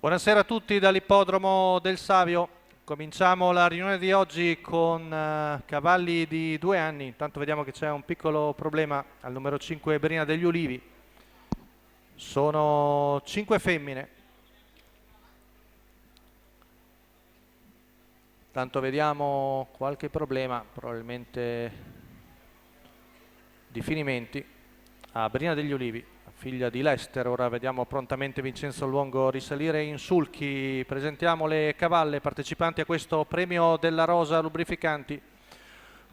Buonasera a tutti dall'ippodromo del Savio. Cominciamo la riunione di oggi con cavalli di 2 anni. Intanto vediamo che c'è un piccolo problema al numero 5 Brina degli Ulivi. Sono 5 femmine. Tanto vediamo qualche problema, probabilmente di finimenti a Brina degli Ulivi, figlia di Lester. Ora vediamo prontamente Vincenzo Luongo risalire in sulchi. Presentiamo le cavalle partecipanti a questo premio della Rosa Lubrificanti.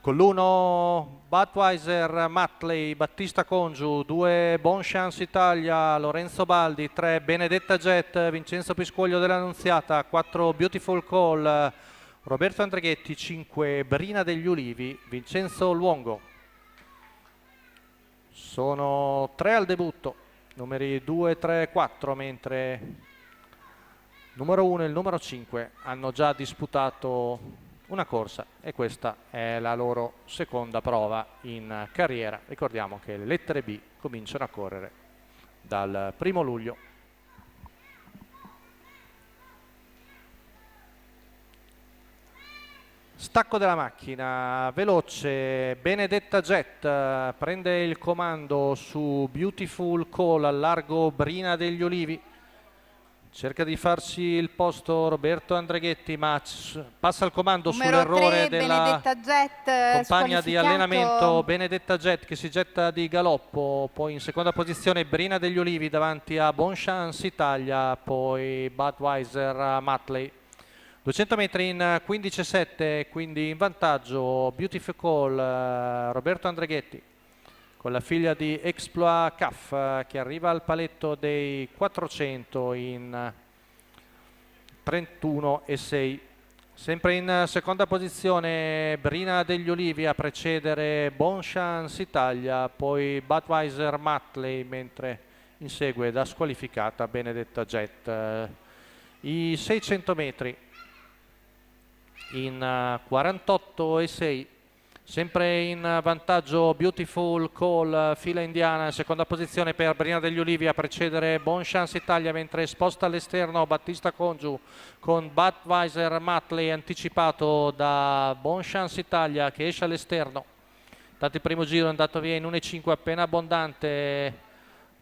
Con l'1 Budweiser Matley, Battista Congiu, 2 Bon Chance Italia, Lorenzo Baldi, 3 Benedetta Jet, Vincenzo Piscoglio dell'Annunziata, 4 Beautiful Call, Roberto Andreghetti, 5 Brina degli Ulivi, Vincenzo Luongo. Sono 3 al debutto, numeri 2, 3, 4, mentre numero 1 e il numero 5 hanno già disputato una corsa e questa è la loro seconda prova in carriera. Ricordiamo che le lettere B cominciano a correre dal 1° luglio. Stacco della macchina, veloce, Benedetta Jet prende il comando su Beautiful Call al largo Brina degli Ulivi. Cerca di farsi il posto Roberto Andreghetti, ma passa il comando sull'errore della compagna di allenamento Benedetta Jet, che si getta di galoppo. Poi in seconda posizione Brina degli Ulivi davanti a Bon Chance Italia, poi Budweiser Matley. 200 metri in 15,7, quindi in vantaggio Beautiful Call, Roberto Andreghetti con la figlia di Exploit CAF che arriva al paletto dei 400 in 31,6. Sempre in seconda posizione Brina degli Ulivi a precedere Bon Chance Italia, poi Budweiser Matley, mentre insegue da squalificata Benedetta Jet. I 600 metri in 48,6, sempre in vantaggio Beautiful Call, fila indiana, seconda posizione per Brina degli Ulivi a precedere Bon Chance Italia, mentre sposta all'esterno Battista Congiu con Budweiser Matley anticipato da Bon Chance Italia che esce all'esterno. Intanto il primo giro è andato via in 1,5 appena abbondante.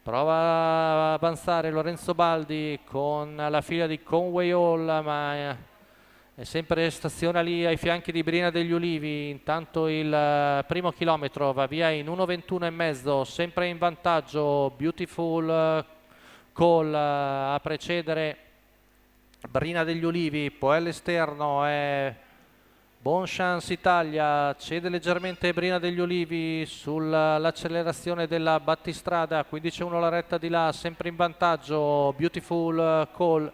Prova a avanzare Lorenzo Baldi con la figlia di Conway Hall, ma è sempre staziona lì ai fianchi di Brina degli Ulivi. Intanto il primo chilometro va via in 1,21,5, sempre in vantaggio Beautiful Call a precedere Brina degli Ulivi, poi all'esterno è Bon Chance Italia, cede leggermente Brina degli Ulivi sull'accelerazione della battistrada, 15,1 la retta di là, sempre in vantaggio Beautiful Call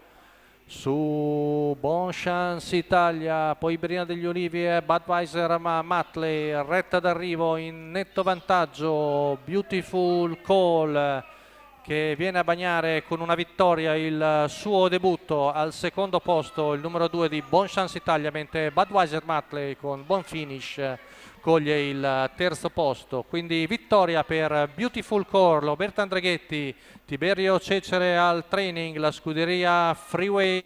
su Bon Chance Italia, poi Brina degli Ulivi e Budweiser Matley, retta d'arrivo in netto vantaggio Beautiful Call che viene a bagnare con una vittoria il suo debutto al secondo posto, il numero 2 di Bon Chance Italia, mentre Budweiser Matley con buon finish coglie il terzo posto. Quindi vittoria per Beautiful Call, Roberto Andreghetti, Tiberio Cecere al training, la scuderia Freeway